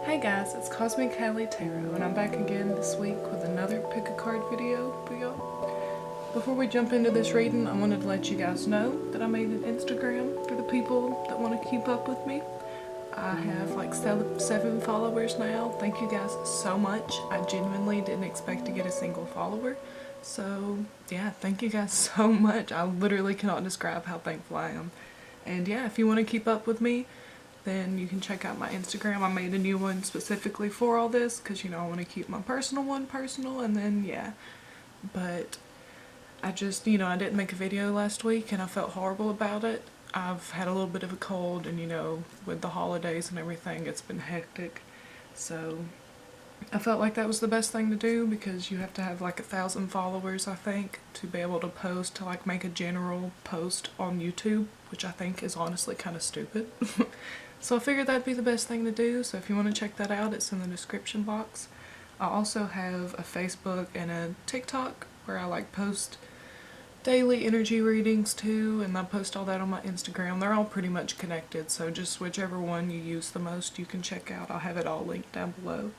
Hey guys, it's Cosmic Callie Tarot, and I'm back again this week with another pick a card video for y'all. Before we jump into this reading, I wanted to let you guys know that I made an Instagram for the people that want to keep up with me. I have like 7 followers now. Thank you guys so much. I genuinely didn't expect to get a single follower. So yeah, thank you guys so much. I literally cannot describe how thankful I am. And yeah, if you want to keep up with me, then you can check out my Instagram. I made a new one specifically for all this because, you know, I want to keep my personal one personal, and then yeah. But I just, you know, I didn't make a video last week and I felt horrible about it. I've had a little bit of a cold, and you know, with the holidays and everything, it's been hectic. So I felt like that was the best thing to do, because you have to have like 1,000 followers, I think, to be able to post, to like make a general post on YouTube, which I think is honestly kind of stupid. So I figured that'd be the best thing to do. So if you want to check that out, it's in the description box. I also have a Facebook and a TikTok where I like post daily energy readings too, and I post all that on my Instagram. They're all pretty much connected, so just whichever one you use the most you can check out. I'll have it all linked down below.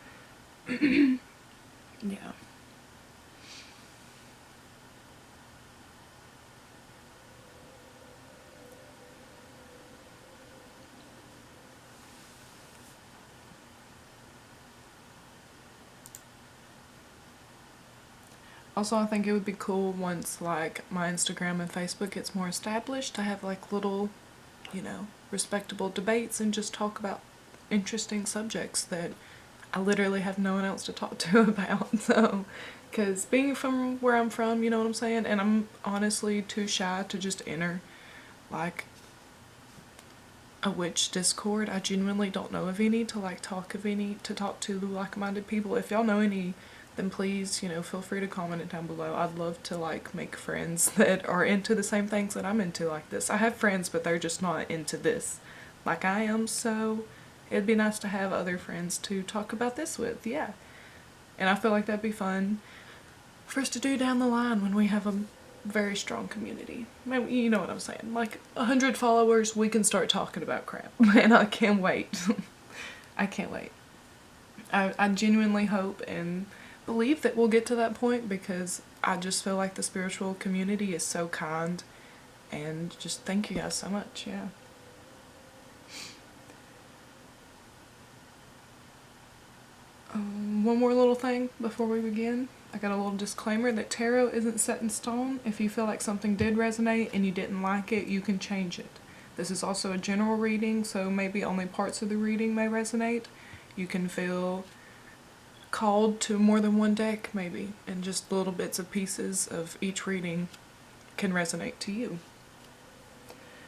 Yeah. Also, I think it would be cool once like my Instagram and Facebook gets more established to have like little, you know, respectable debates and just talk about interesting subjects that I literally have no one else to talk to about. So, because being from where I'm from, you know what I'm saying, and I'm honestly too shy to just enter like a witch Discord. I genuinely don't know of any to like talk to like-minded people. If y'all know any, then please, you know, feel free to comment it down below. I'd love to like make friends that are into the same things that I'm into like this. I have friends, but they're just not into this like I am, so it'd be nice to have other friends to talk about this with, yeah. And I feel like that'd be fun for us to do down the line when we have a very strong community. Maybe, you know what I'm saying, like 100 followers, we can start talking about crap. And I can't wait. I can't wait. I genuinely hope and believe that we'll get to that point, because I just feel like the spiritual community is so kind, and just thank you guys so much, yeah. One more little thing before we begin. I got a little disclaimer that tarot isn't set in stone. If you feel like something did resonate and you didn't like it, you can change it. This is also a general reading, so maybe only parts of the reading may resonate. You can feel called to more than one deck maybe, and just little bits of pieces of each reading can resonate to you.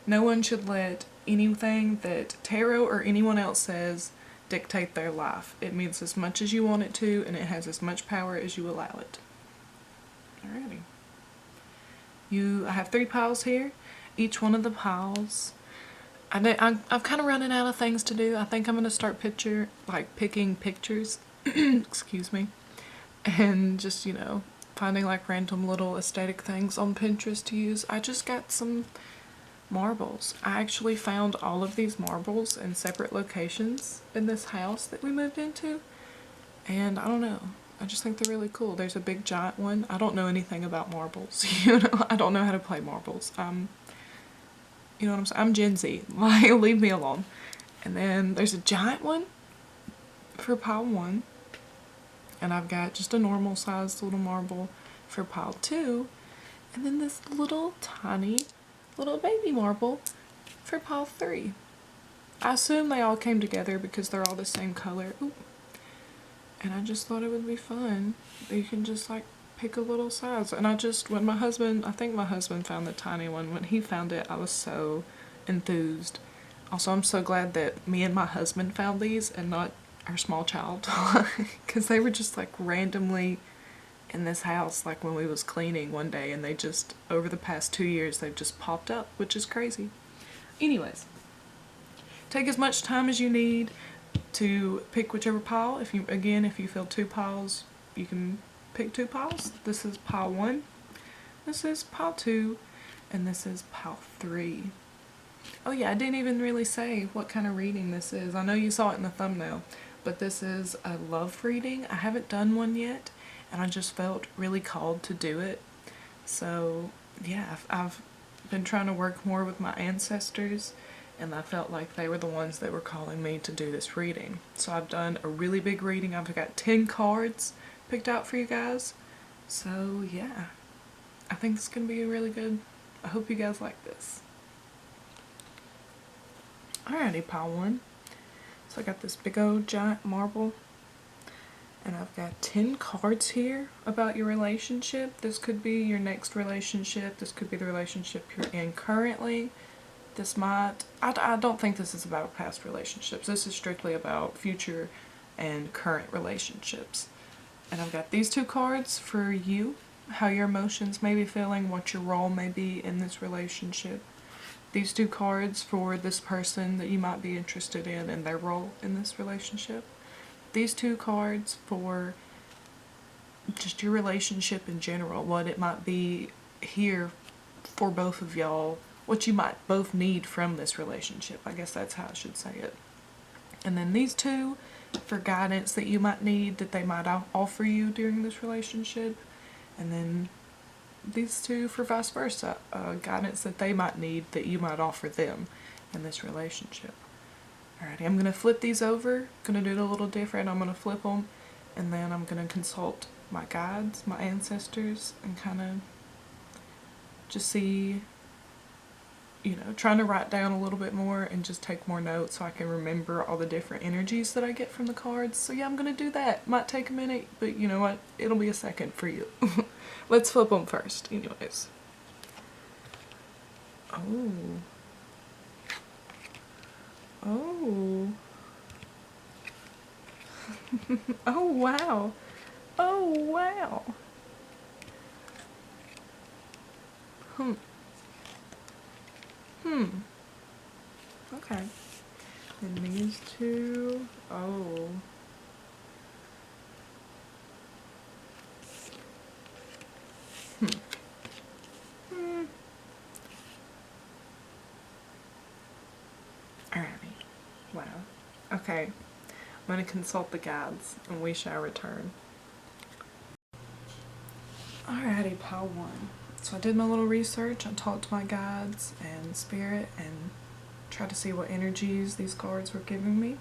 No one should let anything that tarot or anyone else says dictate their life. It means as much as you want it to, and it has as much power as you allow it. Alrighty. I have 3 piles here. Each one of the piles, I've kind of running out of things to do. I think I'm going to start picking pictures excuse me, and just, you know, finding like random little aesthetic things on Pinterest to use. I just got some marbles. I actually found all of these marbles in separate locations in this house that we moved into, and I don't know, I just think they're really cool. There's a big giant one. I don't know anything about marbles. You know, I don't know how to play marbles. You know what I'm saying? I'm Gen Z. Like, leave me alone. And then there's a giant one for pile 1. And I've got just a normal sized little marble for pile 2. And then this little tiny little baby marble for pile 3. I assume they all came together because they're all the same color. Ooh. And I just thought it would be fun. You can just like pick a little size. And I think my husband found the tiny one. When he found it, I was so enthused. Also, I'm so glad that me and my husband found these and not our small child, because they were just like randomly in this house like when we was cleaning one day, and they just, over the past 2 years, they've just popped up, which is crazy. Anyways, take as much time as you need to pick whichever pile. If you feel 2 piles, you can pick 2 piles. This is pile 1, this is pile 2, and this is pile 3. Oh yeah, I didn't even really say what kind of reading this is. I know you saw it in the thumbnail, but this is a love reading. I haven't done one yet, and I just felt really called to do it. So yeah, I've been trying to work more with my ancestors, and I felt like they were the ones that were calling me to do this reading. So I've done a really big reading. I've got 10 cards picked out for you guys. So yeah, I think this is going to be really good. I hope you guys like this. Alrighty, pile 1. So I got this big old giant marble, and I've got 10 cards here about your relationship. This could be your next relationship. This could be the relationship you're in currently. This might, I don't think this is about past relationships. This is strictly about future and current relationships. And I've got these 2 cards for you, how your emotions may be feeling, what your role may be in this relationship. These 2 cards for this person that you might be interested in and their role in this relationship. These 2 cards for just your relationship in general, what it might be here for both of y'all, what you might both need from this relationship. I guess that's how I should say it. And then these 2 for guidance that you might need, that they might offer you during this relationship. And then these 2 for vice versa, guidance that they might need that you might offer them in this relationship. Alrighty, I'm going to flip these over. I'm going to do it a little different. I'm going to flip them, and then I'm going to consult my guides, my ancestors, and kind of just see, you know, trying to write down a little bit more and just take more notes so I can remember all the different energies that I get from the cards. So yeah, I'm going to do that. Might take a minute, but you know what? It'll be a second for you. Let's flip them first, anyways. Oh. Oh. Oh, wow. Oh, wow. Okay. And these 2. Oh. Alrighty. Wow. Okay. I'm going to consult the guides, and we shall return. Alrighty, pile 1. So I did my little research. I talked to my guides and spirit and tried to see what energies these cards were giving me.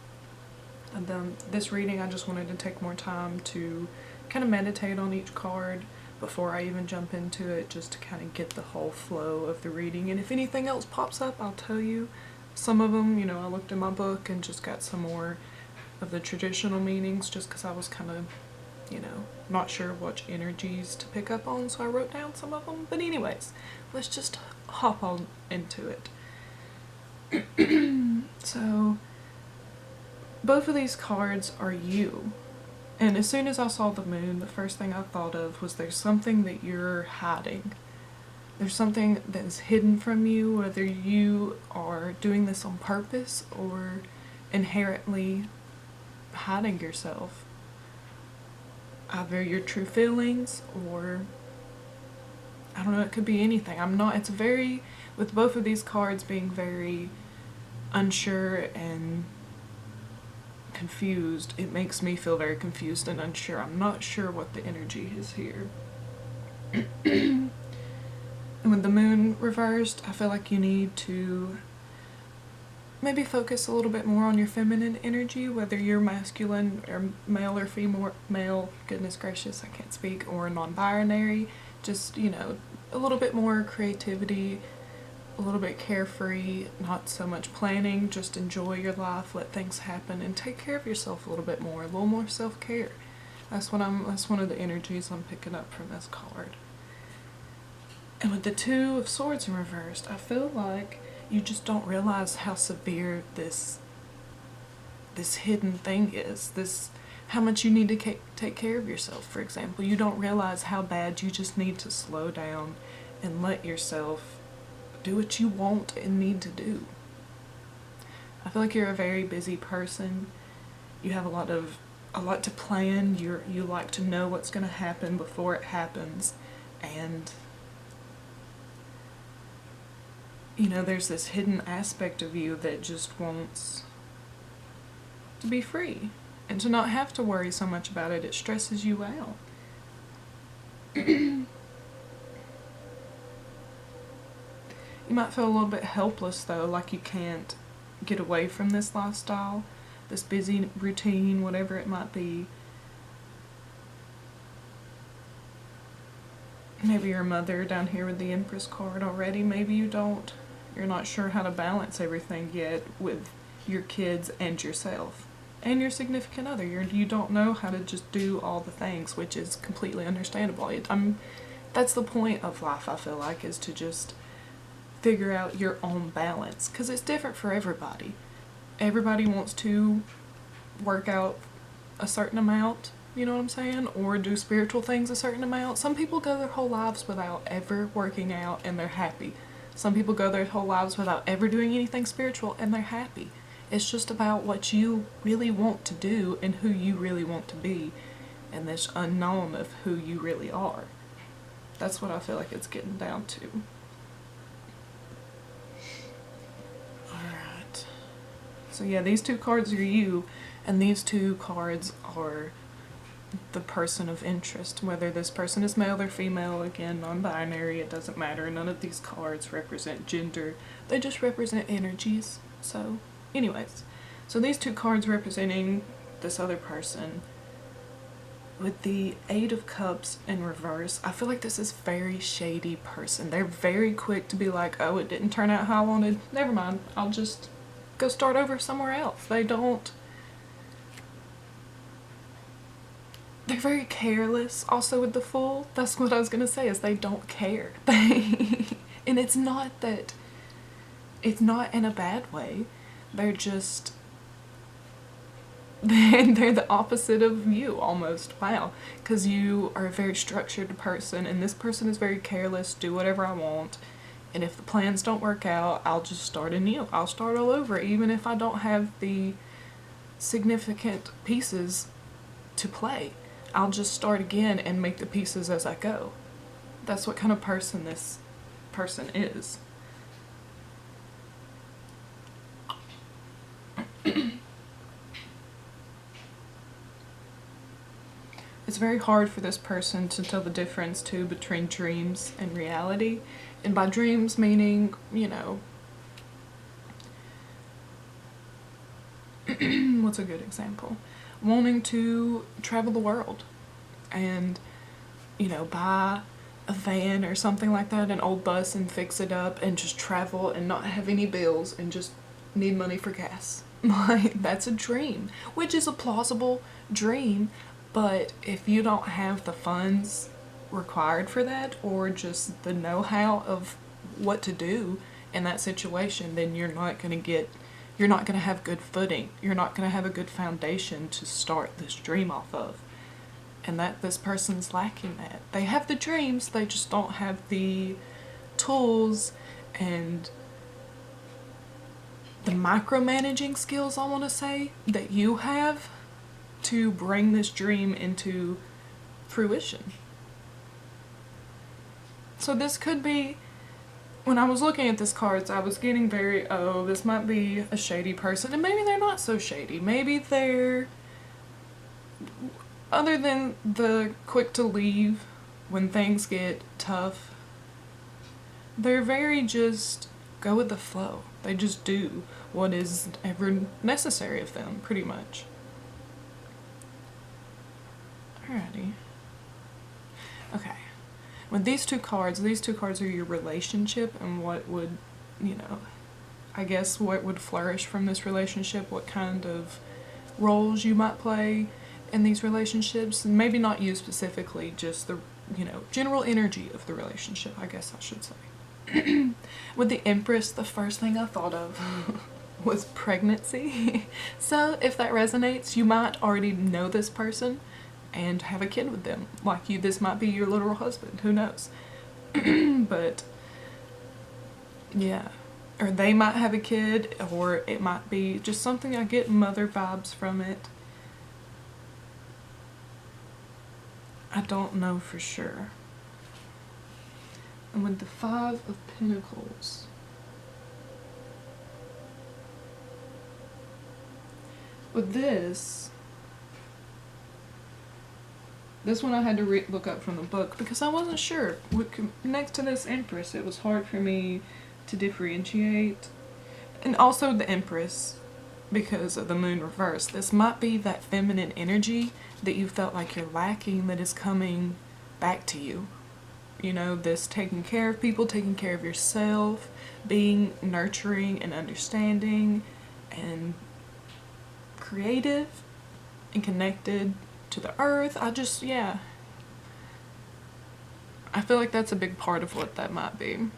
And then this reading, I just wanted to take more time to kind of meditate on each card before I even jump into it, just to kind of get the whole flow of the reading. And if anything else pops up, I'll tell you. Some of them, you know, I looked in my book and just got some more of the traditional meanings, just because I was kind of, you know, not sure which energies to pick up on, so I wrote down some of them. But anyways, let's just hop on into it. So both of these cards are you, and as soon as I saw the moon, the first thing I thought of was there's something that you're hiding. There's something that is hidden from you, whether you are doing this on purpose or inherently hiding yourself. Either your true feelings, or I don't know, it could be anything. It's very, with both of these cards being very unsure and confused, it makes me feel very confused and unsure. I'm not sure what the energy is here. And with the moon reversed, I feel like you need to maybe focus a little bit more on your feminine energy, whether you're masculine or male or female, goodness gracious, I can't speak, or non-binary. Just, you know, a little bit more creativity, a little bit carefree, not so much planning, just enjoy your life, let things happen, and take care of yourself a little bit more, a little more self-care. That's one of the energies I'm picking up from this card. And with the 2 of Swords in reversed, I feel like you just don't realize how severe this hidden thing is. How much you need to take care of yourself, for example. You don't realize how bad you just need to slow down and let yourself do what you want and need to do. I feel like you're a very busy person. You have a lot to plan. You like to know what's going to happen before it happens, and you know, there's this hidden aspect of you that just wants to be free and to not have to worry so much about it. It stresses you out. You might feel a little bit helpless though, like you can't get away from this lifestyle, this busy routine, whatever it might be. Maybe you're a mother down here with the Empress card already. Maybe you don't. You're not sure how to balance everything yet with your kids and yourself and your significant other. You don't know how to just do all the things, which is completely understandable. That's the point of life, I feel like, is to just figure out your own balance, because it's different for everybody. Everybody wants to work out a certain amount, you know what I'm saying, or do spiritual things a certain amount. Some people go their whole lives without ever working out and they're happy. Some people go their whole lives without ever doing anything spiritual and they're happy. It's just about what you really want to do and who you really want to be, and this unknown of who you really are. That's what I feel like it's getting down to. Alright. So yeah, these two cards are you, and these two cards are the person of interest. Whether this person is male or female, again, non-binary, it doesn't matter. None of these cards represent gender. They just represent energies. So, anyways. So these two cards representing this other person, with the Eight of Cups in reverse, I feel like this is a very shady person. They're very quick to be like, oh, it didn't turn out how I wanted. Never mind. I'll just go start over somewhere else. They're very careless also with the Fool. That's what I was gonna say, is they don't care. And it's not in a bad way. They're just, they're the opposite of you almost. Wow. Because you are a very structured person and this person is very careless, do whatever I want. And if the plans don't work out, I'll just start anew. I'll start all over, even if I don't have the significant pieces to play. I'll just start again and make the pieces as I go. That's what kind of person this person is. It's very hard for this person to tell the difference too between dreams and reality. And by dreams meaning, you know, what's a good example? Wanting to travel the world and, you know, buy a van or something like that, an old bus, and fix it up and just travel and not have any bills and just need money for gas. Like, that's a dream, which is a plausible dream, but if you don't have the funds required for that, or just the know-how of what to do in that situation, then you're not going to have good footing. You're not going to have a good foundation to start this dream off of. And that this person's lacking that. They have the dreams, they just don't have the tools and the micromanaging skills, I want to say, that you have to bring this dream into fruition. So this could be, when I was looking at these cards, I was getting very, oh, this might be a shady person, and maybe they're not so shady. Maybe they're, other than the quick to leave when things get tough, they're very just go with the flow. They just do what is ever necessary of them, pretty much. Alrighty. Okay. With these two cards are your relationship and what would, you know, I guess what would flourish from this relationship, what kind of roles you might play in these relationships, and maybe not you specifically, just the, you know, general energy of the relationship, I guess I should say. With the Empress, the first thing I thought of was pregnancy. So if that resonates, you might already know this person and have a kid with them. Like you, this might be your literal husband, who knows? But yeah, or they might have a kid, or it might be just something, I get mother vibes from it. I don't know for sure. And with the Five of Pentacles, with this, This one I had to look up from the book because I wasn't sure. Next to this Empress, it was hard for me to differentiate. And also the Empress, because of the moon reverse. This might be that feminine energy that you felt like you're lacking that is coming back to you. You know, this taking care of people, taking care of yourself, being nurturing and understanding and creative and connected to the earth. Yeah. I feel like that's a big part of what that might be.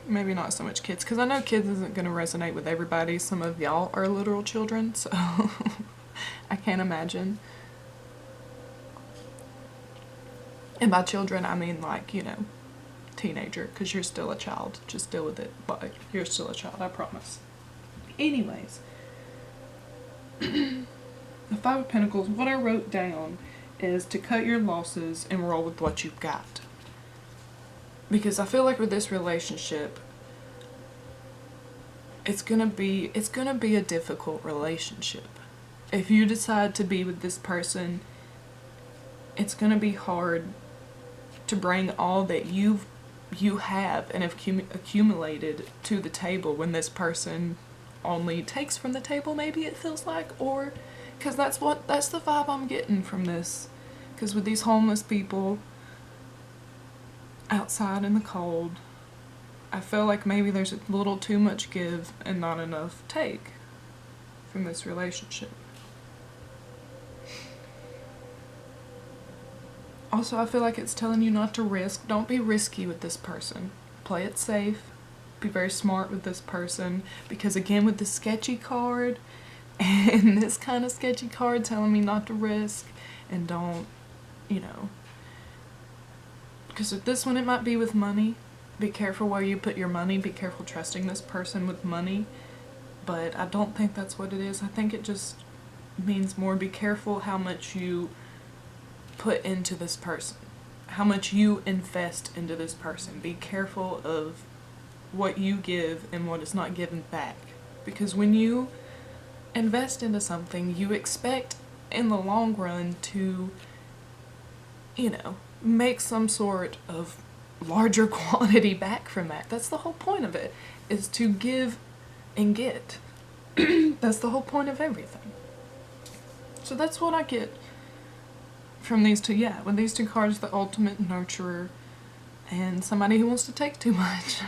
Maybe not so much kids, because I know kids isn't going to resonate with everybody. Some of y'all are literal children, so I can't imagine. And by children, I mean like, you know, teenager, because you're still a child. Just deal with it. But you're still a child, I promise. Anyways, the Five of Pentacles, what I wrote down is to cut your losses and roll with what you've got. Because I feel like with this relationship, it's gonna be a difficult relationship. If you decide to be with this person, it's gonna be hard to bring all that you have and have accumulated to the table when this person only takes from the table, maybe it feels like, or because that's the vibe I'm getting from this. Because with these homeless people outside in the cold, I feel like maybe there's a little too much give and not enough take from this relationship. Also, I feel like it's telling you not to risk. Don't be risky with this person. Play it safe. Be very smart with this person. Because again, with the sketchy card and this kind of sketchy card telling me not to risk and don't, you know. Because with this one, it might be with money. Be careful where you put your money. Be careful trusting this person with money. But I don't think that's what it is. I think it just means more be careful how much you put into this person, how much you invest into this person. Be careful of what you give and what is not given back, because when you invest into something, you expect in the long run to, you know, make some sort of larger quantity back from that. That's the whole point of it, is to give and get. That's the whole point of everything. So that's what I get from these two. Yeah, with these two cards, the ultimate nurturer and somebody who wants to take too much.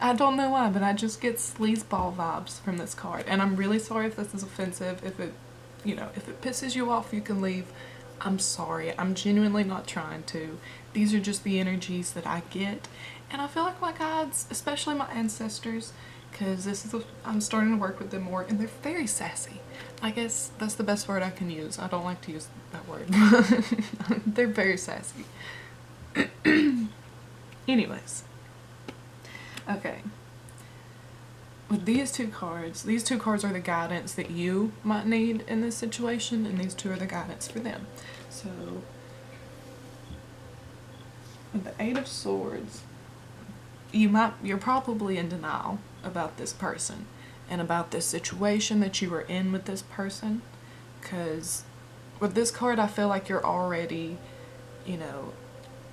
I don't know why, but I just get sleazeball vibes from this card. And I'm really sorry if this is offensive. If it, you know, if it pisses you off, you can leave. I'm sorry. I'm genuinely not trying to. These are just the energies that I get. And I feel like my guides, especially my ancestors, because I'm starting to work with them more, and they're very sassy. I guess that's the best word I can use. I don't like to use that word. They're very sassy. Anyways. Okay. With these two cards are the guidance that you might need in this situation, and these two are the guidance for them. So, with the Eight of Swords, you're probably in denial about this person and about this situation that you were in with this person, because with this card I feel like you're already, you know,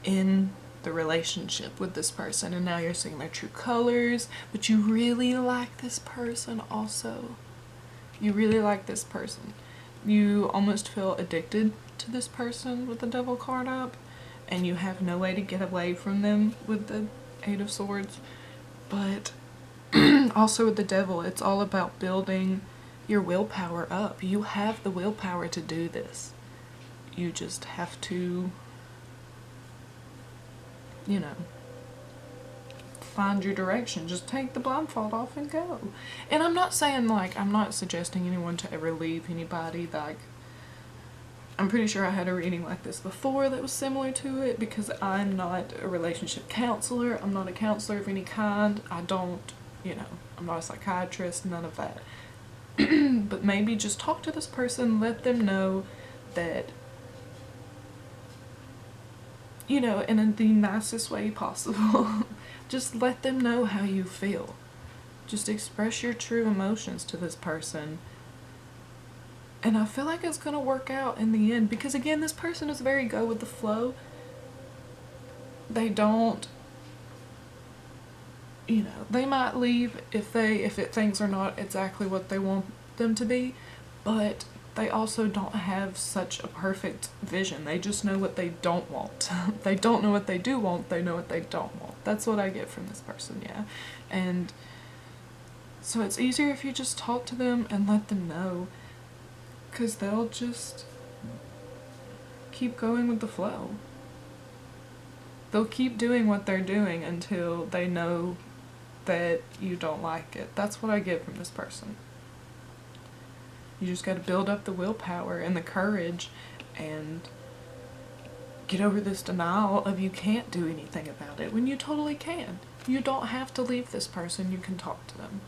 in the relationship with this person, and now you're seeing their true colors, but you really like this person also. You really like this person. You almost feel addicted to this person with the Devil card up, and you have no way to get away from them with the Eight of Swords. But also with the Devil, it's all about building your willpower up. You have the willpower to do this. You just have to, you know, find your direction. Just take the blindfold off and go. And I'm not saying, like, I'm not suggesting anyone to ever leave anybody. Like, I'm pretty sure I had a reading like this before that was similar to it, because I'm not a relationship counselor. I'm not a counselor of any kind. I don't, you know, I'm not a psychiatrist, none of that. But maybe just talk to this person, let them know that, you know, in the nicest way possible. Just let them know how you feel. Just express your true emotions to this person. And I feel like it's gonna work out in the end, because again, this person is very go with the flow. They don't, you know, they might leave if things are not exactly what they want them to be, but they also don't have such a perfect vision. They just know what they don't want. They don't know what they do want, they know what they don't want. That's what I get from this person, yeah. And so it's easier if you just talk to them and let them know, because they'll just keep going with the flow. They'll keep doing what they're doing until they know that you don't like it. That's what I get from this person. You just gotta build up the willpower and the courage and get over this denial of you can't do anything about it when you totally can. You don't have to leave this person, you can talk to them.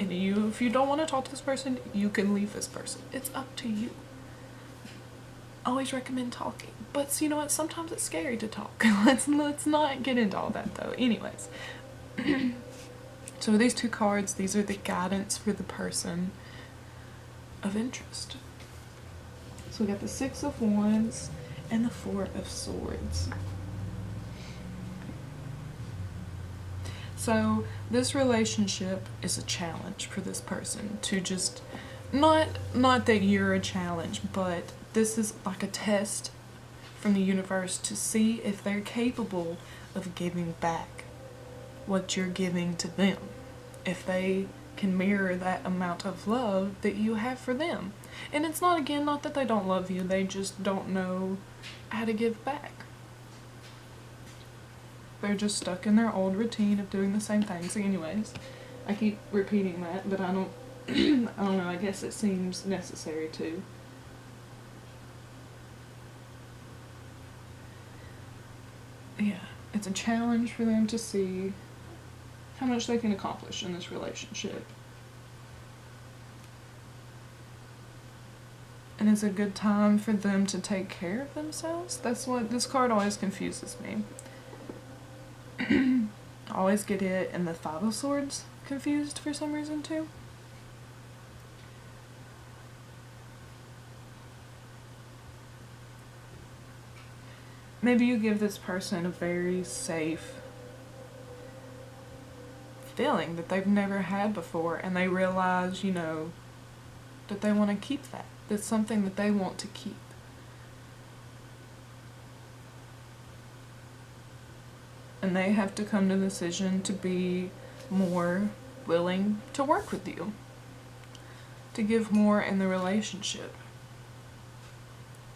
And if you don't want to talk to this person, you can leave this person. It's up to you. I always recommend talking. But you know what, sometimes it's scary to talk. Let's not get into all that though. Anyways. So these two cards, these are the guidance for the person of interest. So we got the Six of Wands and the Four of Swords. So this relationship is a challenge for this person to just, not that you're a challenge, but this is like a test from the universe to see if they're capable of giving back what you're giving to them. If they can mirror that amount of love that you have for them. And it's not, again, not that they don't love you, they just don't know how to give back. They're just stuck in their old routine of doing the same things. Anyways, I keep repeating that, but I don't I don't know, I guess it seems necessary to. Yeah, it's a challenge for them to see how much they can accomplish in this relationship. And it's a good time for them to take care of themselves. That's what this card always confuses me. I always get it and the Five of Swords confused for some reason too. Maybe you give this person a very safe feeling that they've never had before, and they realize, you know, that they want to keep that. That's something that they want to keep. And they have to come to the decision to be more willing to work with you, to give more in the relationship,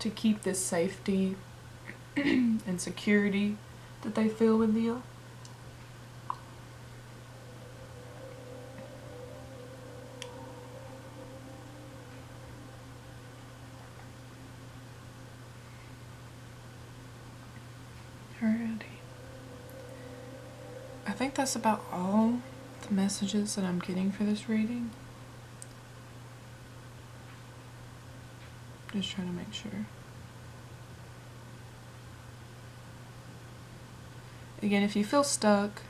to keep this safety and security that they feel with you. Alrighty. I think that's about all the messages that I'm getting for this reading. Just trying to make sure. Again, if you feel stuck,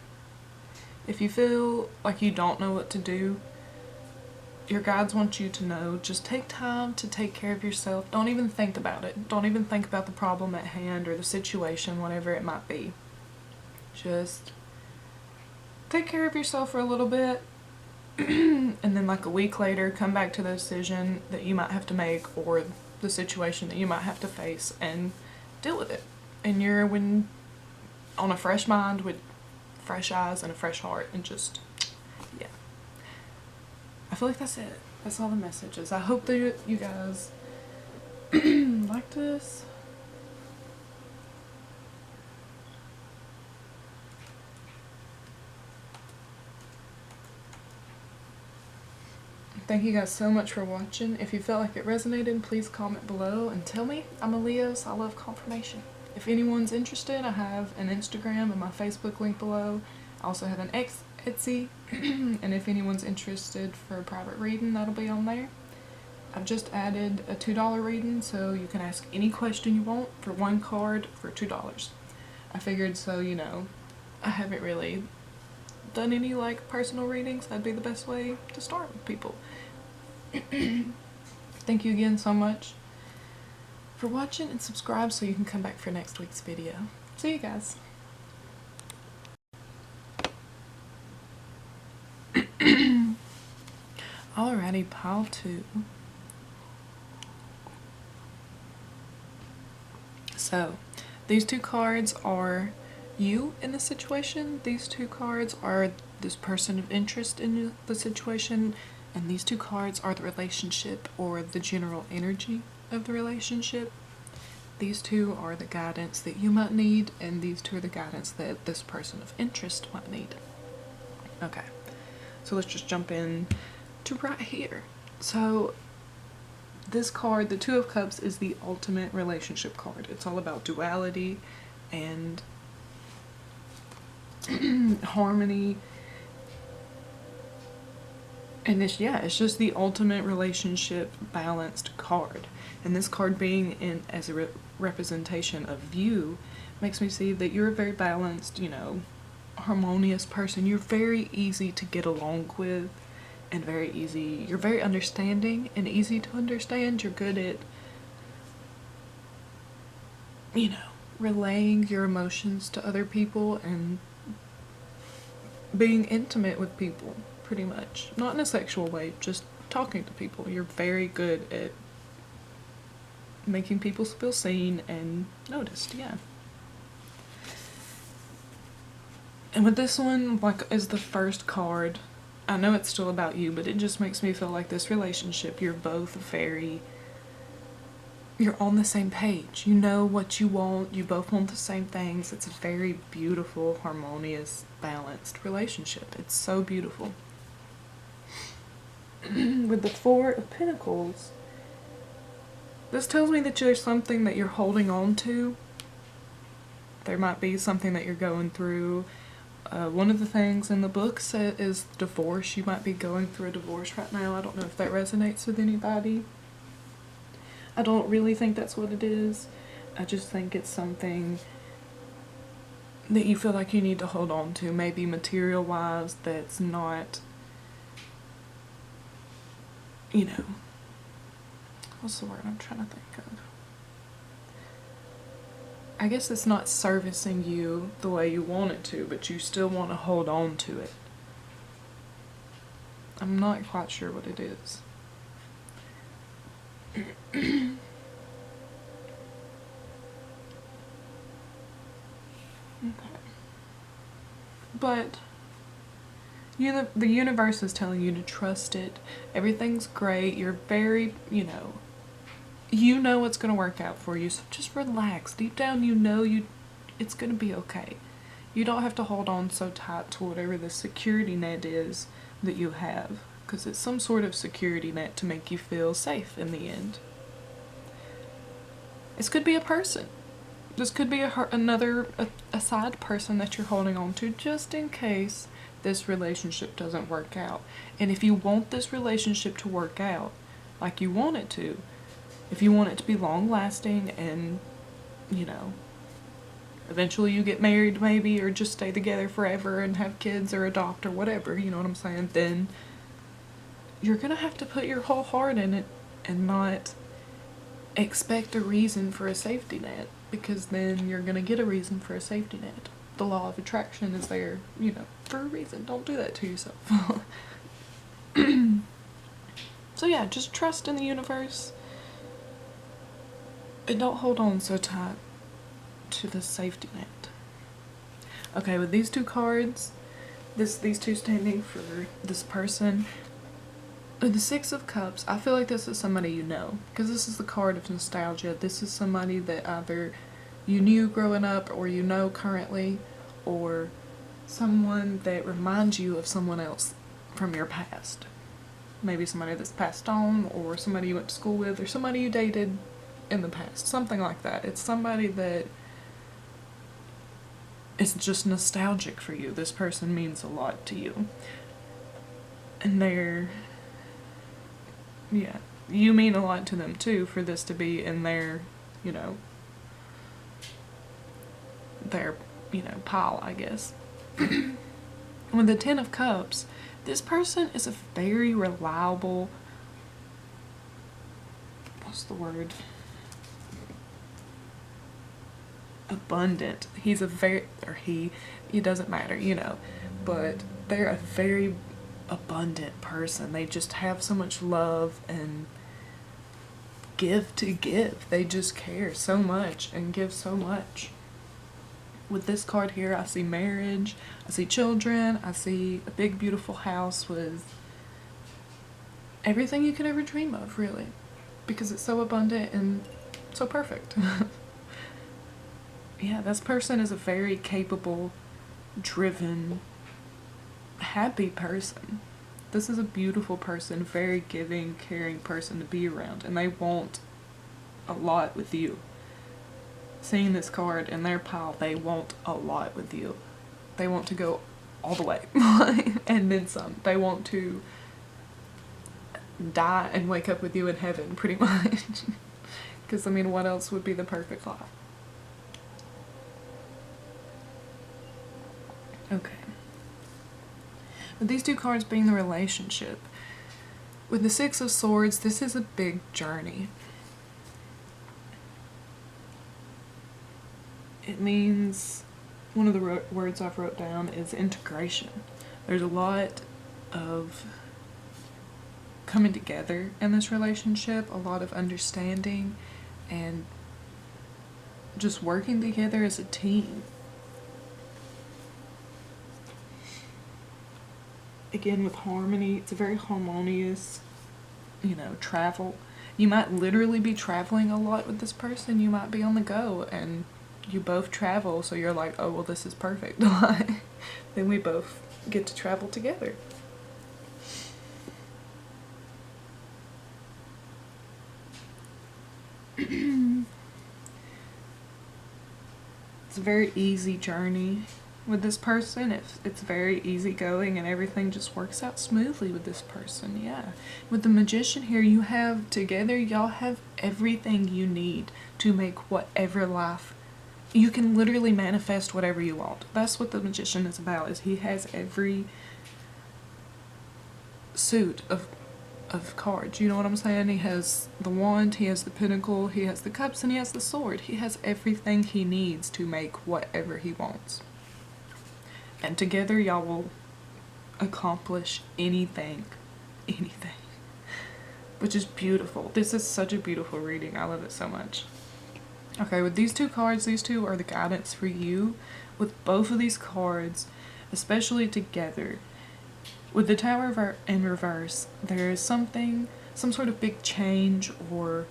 if you feel like you don't know what to do, your guides want you to know, just take time to take care of yourself. Don't even think about it. Don't even think about the problem at hand or the situation, whatever it might be. Just take care of yourself for a little bit, and then like a week later, come back to the decision that you might have to make or the situation that you might have to face and deal with it. And you're on a fresh mind with fresh eyes and a fresh heart, and just, yeah. I feel like that's it. That's all the messages. I hope that you guys like this. Thank you guys so much for watching. If you felt like it resonated, please comment below and tell me. I'm a Leo, so I love confirmation. If anyone's interested, I have an Instagram and my Facebook link below. I also have an Etsy, and if anyone's interested for a private reading, that'll be on there. I've just added a $2 reading, so you can ask any question you want for one card for $2. I figured, so you know, I haven't really done any like personal readings. That'd be the best way to start with people. Thank you again so much for watching, and subscribe so you can come back for next week's video. See you guys. Alrighty, pile 2. So, these 2 cards are you in the situation. These 2 cards are this person of interest in the situation. And these 2 cards are the relationship or the general energy of the relationship. These 2 are the guidance that you might need, and these 2 are the guidance that this person of interest might need. Okay, so let's just jump in to right here. So this card, the 2 of Cups, is the ultimate relationship card. It's all about duality and harmony. And it's just the ultimate relationship balanced card. And this card being in as a representation of you makes me see that you're a very balanced, harmonious person. You're very easy to get along with and you're very understanding and easy to understand. You're good at, relaying your emotions to other people and being intimate with people. Pretty much. Not in a sexual way, just talking to people. You're very good at making people feel seen and noticed, yeah. And with this one, as the first card, I know it's still about you, but it just makes me feel like this relationship, you're both you're on the same page. You know what you want, you both want the same things. It's a very beautiful, harmonious, balanced relationship. It's so beautiful. With the 4 of Pentacles, this tells me that there's something that you're holding on to. There might be something that you're going through. One of the things in the book is divorce. You might be going through a divorce right now. I don't know if that resonates with anybody. I don't really think that's what it is. I just think it's something that you feel like you need to hold on to, maybe material-wise, that's not, what's the word I'm trying to think of? I guess it's not servicing you the way you want it to, but you still want to hold on to it. I'm not quite sure what it is. Okay. But the universe is telling you to trust it. Everything's great. You're very, you know what's going to work out for you. So just relax. Deep down, it's going to be okay. You don't have to hold on so tight to whatever the security net is that you have, because it's some sort of security net to make you feel safe in the end. This could be a person. This could be a side person that you're holding on to just in case this relationship doesn't work out. And if you want this relationship to work out like you want it to, if you want it to be long lasting and, eventually you get married maybe, or just stay together forever and have kids or adopt or whatever, you know what I'm saying, then you're gonna have to put your whole heart in it and not expect a reason for a safety net, because then you're gonna get a reason for a safety net. The law of attraction is there, for a reason. Don't do that to yourself. So yeah, just trust in the universe and don't hold on so tight to the safety net. Okay, with these two cards, these two standing for this person, the Six of Cups, I feel like this is somebody you know, because this is the card of nostalgia. This is somebody that either you knew growing up, or you know currently, or someone that reminds you of someone else from your past. Maybe somebody that's passed on, or somebody you went to school with, or somebody you dated in the past. Something like that. It's somebody that is just nostalgic for you. This person means a lot to you. And you mean a lot to them too, for this to be in their, pile, I guess. With the Ten of Cups, this person is a very reliable what's the word? Abundant. He's a very, or he, it doesn't matter, you know, but they're a very abundant person. They just have so much love and give to give. They just care so much and give so much. With this card here, I see marriage, I see children, I see a big beautiful house with everything you could ever dream of, really, because it's so abundant and so perfect. Yeah, this person is a very capable, driven, happy person. This is a beautiful person, very giving, caring person to be around, and they want a lot with you. Seeing this card in their pile, they want a lot with you. They want to go all the way and then some. They want to die and wake up with you in heaven, pretty much. Because, I mean, what else would be the perfect life? Okay. With these two cards being the relationship, with the Six of Swords, this is a big journey. It means, one of the words I've wrote down is integration. There's a lot of coming together in this relationship, a lot of understanding, and just working together as a team. Again, with harmony, it's a very harmonious, you know, travel. You might literally be traveling a lot with this person. You might be on the go and you both travel, so you're like, oh, well, this is perfect. Then we both get to travel together. It's a very easy journey with this person. It's very easygoing and everything just works out smoothly with this person. Yeah. With the Magician here, you have together, y'all have everything you need to make whatever life. You can literally manifest whatever you want. That's what the Magician is about, is he has every suit of cards. You know what I'm saying? He has the wand, he has the pentacle, he has the cups, and he has the sword. He has everything he needs to make whatever he wants. And together y'all will accomplish anything. Anything. Which is beautiful. This is such a beautiful reading. I love it so much. Okay, with these two cards, these two are the guidance for you. With both of these cards, especially together, with the Tower in reverse, there is something, some sort of big change or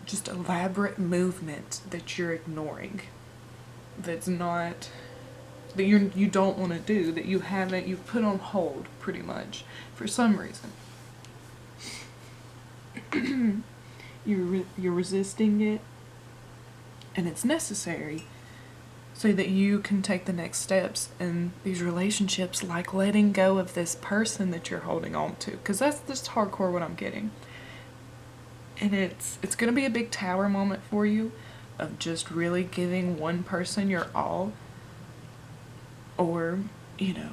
just elaborate movement that you're ignoring. That's not, that you don't want to do, that you've put on hold, pretty much, for some reason. You're resisting it, and it's necessary so that you can take the next steps in these relationships, like letting go of this person that you're holding on to, because that's just hardcore what I'm getting. And it's gonna be a big Tower moment for you, of just really giving one person your all, or, you know,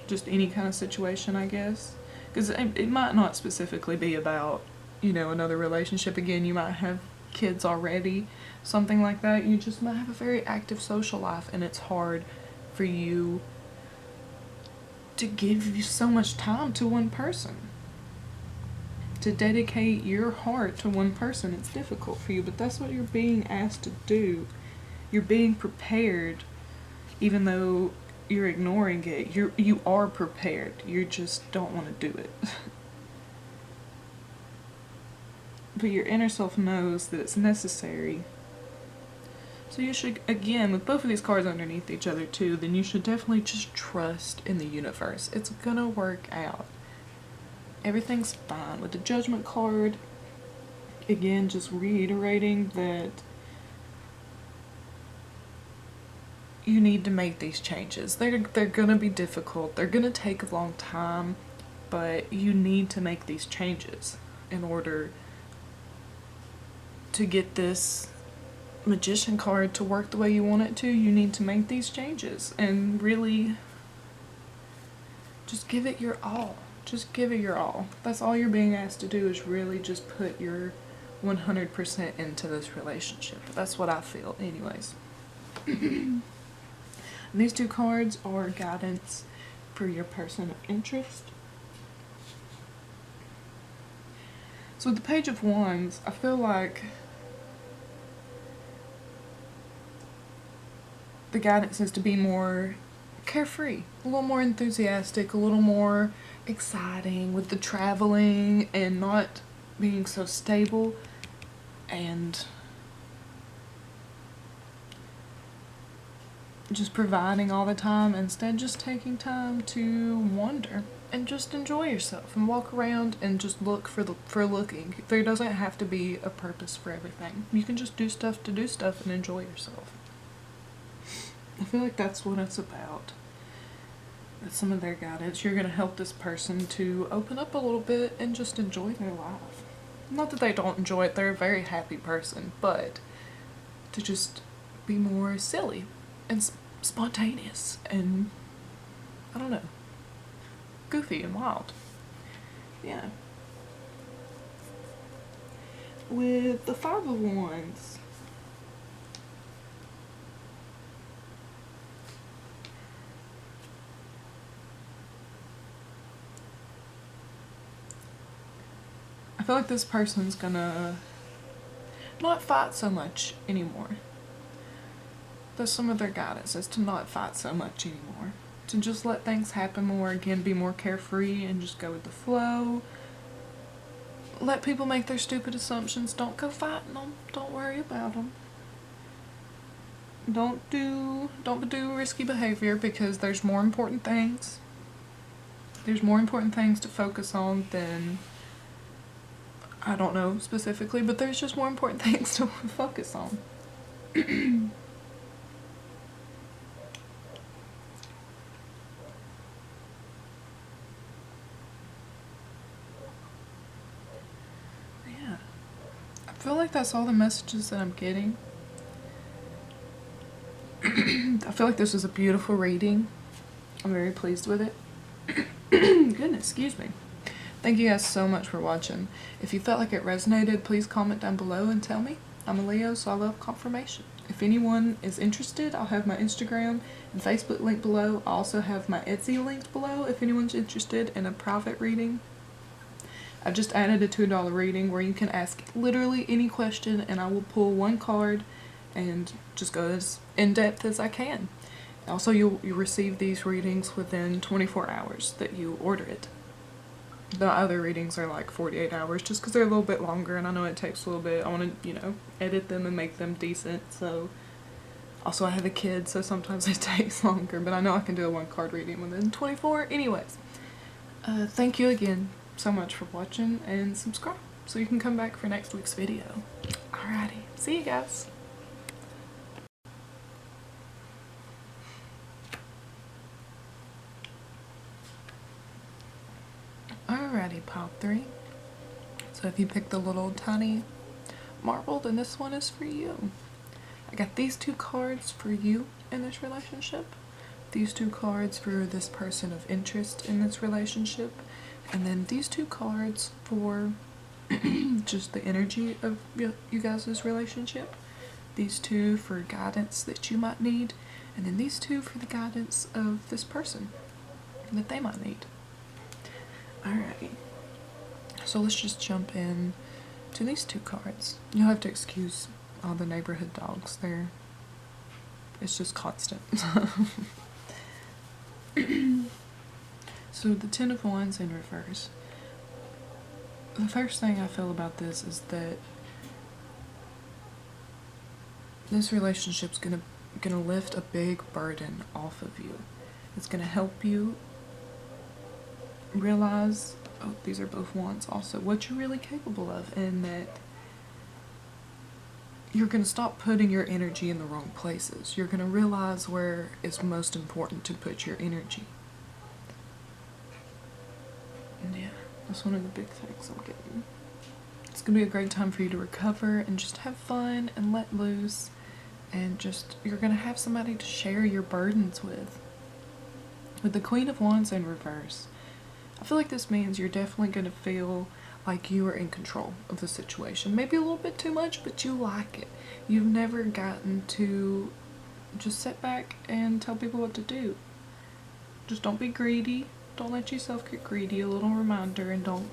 just any kind of situation, I guess, because it might not specifically be about, you know, another relationship. Again, you might have kids already, something like that. You just might have a very active social life, and it's hard for you to give you so much time to one person, to dedicate your heart to one person. It's difficult for you, but that's what you're being asked to do. You're being prepared, even though you're ignoring it. You are prepared. You just don't want to do it. But your inner self knows that it's necessary. So you should, again, with both of these cards underneath each other too, then you should definitely just trust in the universe. It's gonna work out. Everything's fine. With the Judgment card, again, just reiterating that you need to make these changes. They're gonna be difficult. They're gonna take a long time, but you need to make these changes in order to get this Magician card to work the way you want it to. You need to make these changes and really just give it your all. Just give it your all. That's all you're being asked to do, is really just put your 100% into this relationship. That's what I feel anyways. And these two cards are guidance for your person of interest. So with the Page of Wands, I feel like the guidance is to be more carefree, a little more enthusiastic, a little more exciting with the traveling and not being so stable and just providing all the time. Instead, just taking time to wander and just enjoy yourself and walk around and just look for looking. There doesn't have to be a purpose for everything. You can just do stuff to do stuff and enjoy yourself. I feel like that's what it's about. That's some of their guidance. You're going to help this person to open up a little bit and just enjoy their life. Not that they don't enjoy it, they're a very happy person, but to just be more silly and spontaneous and, I don't know, goofy and wild. Yeah. With the Five of Wands, I feel like this person's gonna not fight so much anymore. That's some of their guidance, is to not fight so much anymore. To just let things happen more, again, be more carefree and just go with the flow. Let people make their stupid assumptions. Don't go fighting them. Don't worry about them. Don't do risky behavior, because there's more important things. There's more important things to focus on than, I don't know specifically, but there's just more important things to focus on. Yeah. I feel like that's all the messages that I'm getting. I feel like this was a beautiful reading. I'm very pleased with it. Goodness, excuse me. Thank you guys so much for watching. If you felt like it resonated, please comment down below and tell me. I'm a Leo, so I love confirmation. If anyone is interested, I'll have my Instagram and Facebook link below. I also have my Etsy linked below if anyone's interested in a private reading. I've just added a $2 reading where you can ask literally any question and I will pull one card and just go as in-depth as I can. Also, you'll receive these readings within 24 hours that you order it. The other readings are like 48 hours just because they're a little bit longer, and I know it takes a little bit. I want to, you know, edit them and make them decent. So also I have a kid, so sometimes it takes longer, but I know I can do a 1-card reading within 24. Anyways, thank you again so much for watching, and subscribe so you can come back for next week's video. Alrighty, see you guys. Alrighty, pop 3. So if you pick the little tiny marble, then this one is for you. I got these 2 cards for you in this relationship, these 2 cards for this person of interest in this relationship, and then these 2 cards for just the energy of you guys' relationship, these 2 for guidance that you might need, and then these 2 for the guidance of this person that they might need. Alrighty, so let's just jump in to these 2 cards. You'll have to excuse all the neighborhood dogs there. It's just constant. So the Ten of Wands in reverse. The first thing I feel about this is that this relationship's gonna lift a big burden off of you. It's gonna help you realize, oh, these are both wands also, what you're really capable of, and that you're going to stop putting your energy in the wrong places. You're going to realize where it's most important to put your energy. And yeah, that's one of the big things I'm getting. It's going to be a great time for you to recover and just have fun and let loose, and just, you're going to have somebody to share your burdens with. With the Queen of Wands in reverse, I feel like this means you're definitely going to feel like you are in control of the situation. Maybe a little bit too much, but you like it. You've never gotten to just sit back and tell people what to do. Just don't be greedy. Don't let yourself get greedy. A little reminder, and don't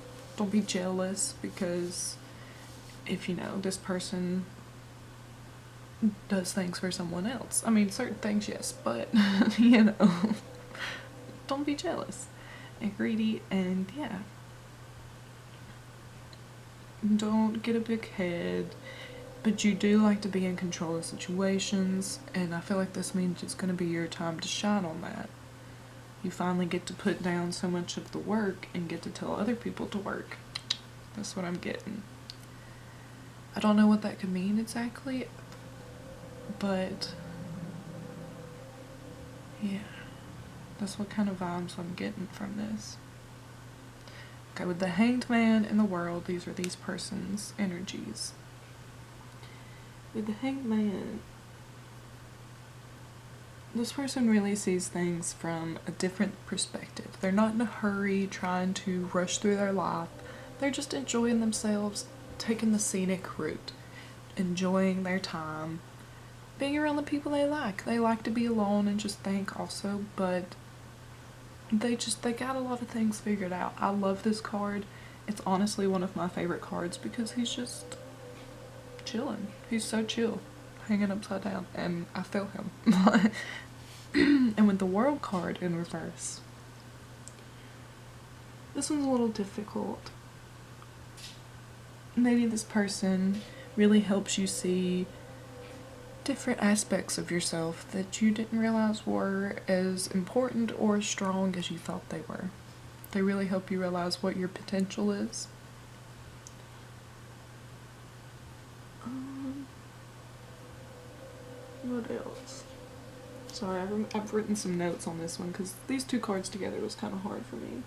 be jealous, because if you know this person does things for someone else. I mean, certain things, yes, but you know, don't be jealous and greedy, and yeah. Don't get a big head, but you do like to be in control of situations, and I feel like this means it's going to be your time to shine on that. You finally get to put down so much of the work and get to tell other people to work. That's what I'm getting. I don't know what that could mean exactly, but yeah, that's what kind of vibes I'm getting from this. Okay, with the Hanged Man in the world, these are these person's energies. With the Hanged Man, this person really sees things from a different perspective. They're not in a hurry trying to rush through their life. They're just enjoying themselves, taking the scenic route, enjoying their time, being around the people they like. They like to be alone and just think also, but they got a lot of things figured out. I love this card. It's honestly one of my favorite cards because he's just chilling. He's so chill, hanging upside down, and I feel him. And with the World card in reverse, this one's a little difficult. Maybe this person really helps you see different aspects of yourself that you didn't realize were as important or as strong as you thought they were. They really help you realize what your potential is. What else? Sorry, I've written some notes on this one because these two cards together was kind of hard for me.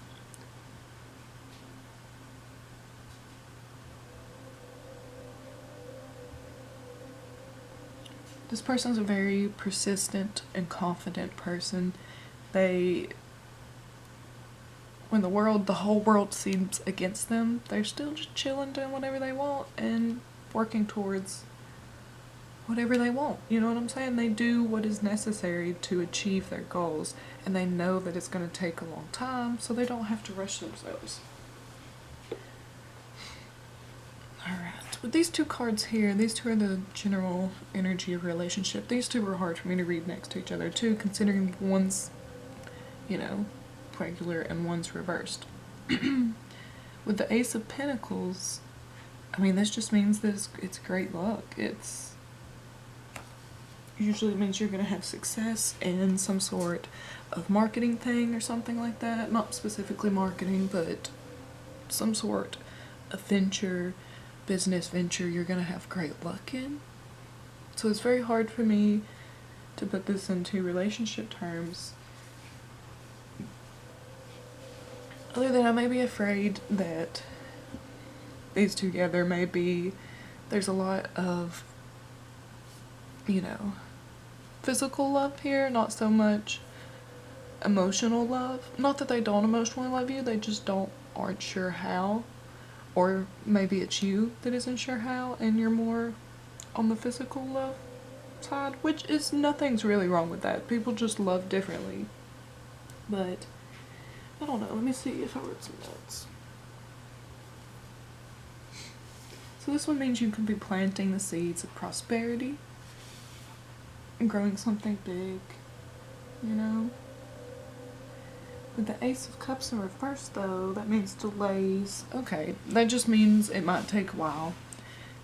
This person's a very persistent and confident person. When the whole world seems against them, they're still just chilling, doing whatever they want and working towards whatever they want. You know what I'm saying? They do what is necessary to achieve their goals, and they know that it's going to take a long time, so they don't have to rush themselves. Alright, with these two cards here, these two are the general energy of relationship. These two were hard for me to read next to each other too, considering one's, you know, regular and one's reversed. With the Ace of Pentacles, I mean, this just means that it's great luck. It's usually means you're going to have success in some sort of marketing thing or something like that. Not specifically marketing, but some sort of venture, business venture you're going to have great luck in. So it's very hard for me to put this into relationship terms, other than I may be afraid that these two together there's a lot of, you know, physical love here, not so much emotional love. Not that they don't emotionally love you, they just aren't sure how. Or maybe it's you that isn't sure how, and you're more on the physical love side, which is nothing's really wrong with that. People just love differently. But I don't know. Let me see if I wrote some notes. So this one means you could be planting the seeds of prosperity and growing something big, you know? With the Ace of Cups in reverse, though, that means delays. Okay, that just means it might take a while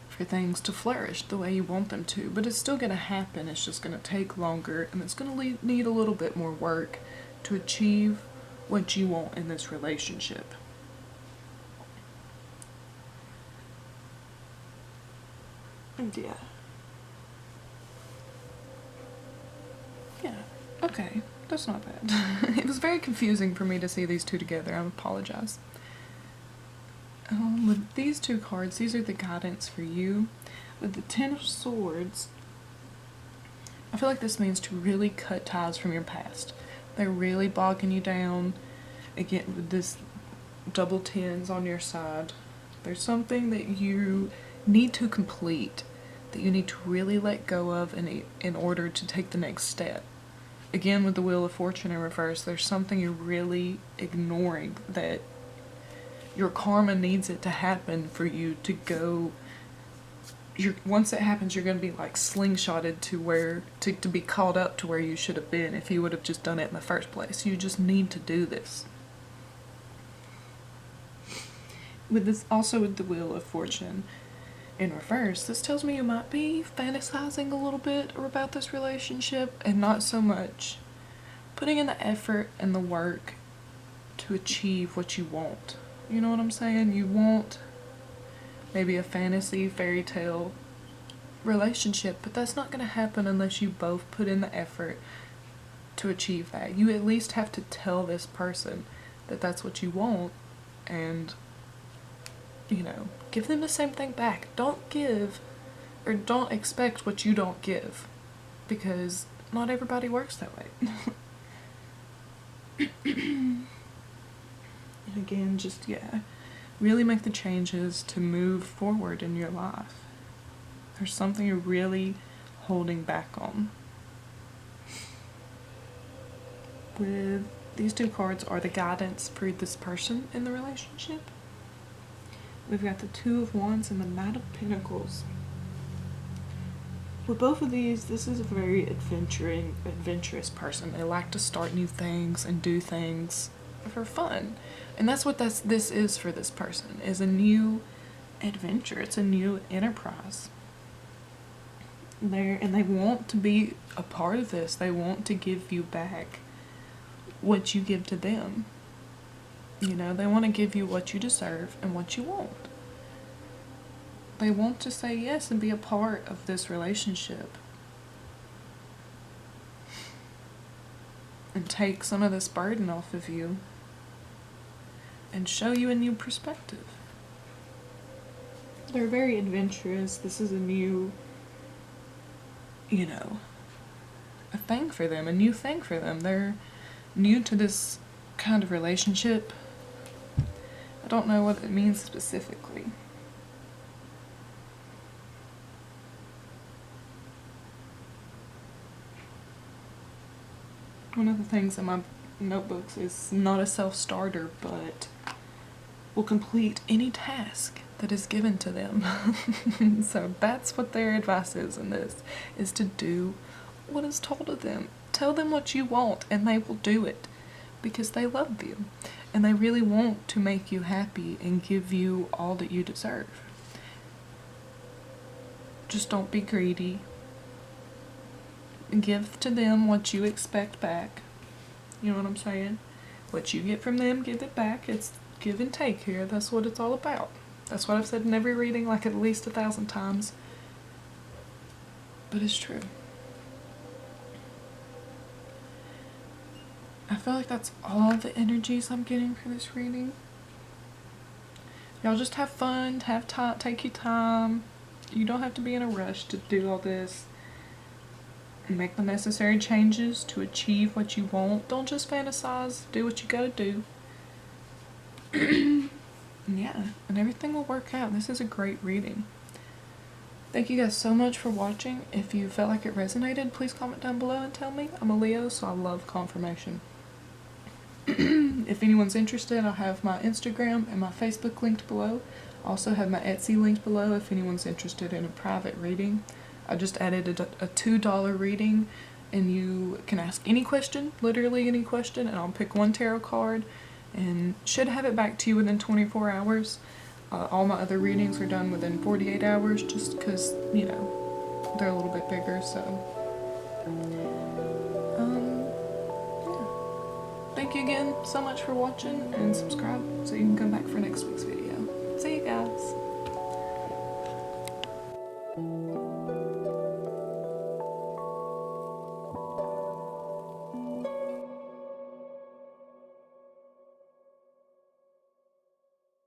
for things to flourish the way you want them to, but it's still going to happen. It's just going to take longer, and it's going to need a little bit more work to achieve what you want in this relationship. And yeah. Yeah, okay. That's not bad. It was very confusing for me to see these two together. I apologize. With these two cards, these are the guidance for you. With the Ten of Swords, I feel like this means to really cut ties from your past. They're really bogging you down. Again, with this double tens on your side. There's something that you need to complete, that you need to really let go of in order to take the next step. Again, with the Wheel of Fortune in reverse, there's something you're really ignoring, that your karma needs it to happen for you to go. Once it happens, you're going to be like slingshotted to be caught up to where you should have been if you would have just done it in the first place. You just need to do this. With this, also with the Wheel of Fortune in reverse, this tells me you might be fantasizing a little bit about this relationship and not so much putting in the effort and the work to achieve what you want. You know what I'm saying? You want maybe a fantasy fairy tale relationship, but that's not going to happen unless you both put in the effort to achieve that. You at least have to tell this person that that's what you want, and give them the same thing back. Don't give or don't expect what you don't give, because not everybody works that way. And again, just really make the changes to move forward in your life. There's something you're really holding back on. With these two cards are the guidance for this person in the relationship. We've got the Two of Wands and the Knight of Pentacles. With both of these, this is a very adventurous person. They like to start new things and do things for fun. And that's what this is for this person, is a new adventure. It's a new enterprise. And they want to be a part of this. They want to give you back what you give to them. They want to give you what you deserve and what you want. They want to say yes and be a part of this relationship. And take some of this burden off of you. And show you a new perspective. They're very adventurous. This is a new, a thing for them, a new thing for them. They're new to this kind of relationship. I don't know what it means specifically. One of the things in my notebooks is not a self-starter, but will complete any task that is given to them. So that's what their advice is in this, is to do what is told of them. Tell them what you want and they will do it, because they love you and they really want to make you happy and give you all that you deserve. Just don't be greedy. Give to them what you expect back. You know what I'm saying? What you get from them, give it back. It's give and take here. That's what it's all about. That's what I've said in every reading like at least 1,000 times. But it's true. I feel like that's all the energies I'm getting for this reading. Y'all just have fun, have time, take your time. You don't have to be in a rush to do all this. And make the necessary changes to achieve what you want. Don't just fantasize. Do what you gotta do. And everything will work out. This is a great reading. Thank you guys so much for watching. If you felt like it resonated, please comment down below and tell me. I'm a Leo, so I love confirmation. If anyone's interested, I'll have my Instagram and my Facebook linked below. I also have my Etsy linked below if anyone's interested in a private reading. I just added a $2 reading, and you can ask any question, literally any question, and I'll pick one tarot card and should have it back to you within 24 hours. All my other readings are done within 48 hours just because, they're a little bit bigger, so. Thank you again so much for watching, and subscribe so you can come back for next week's video. See you guys.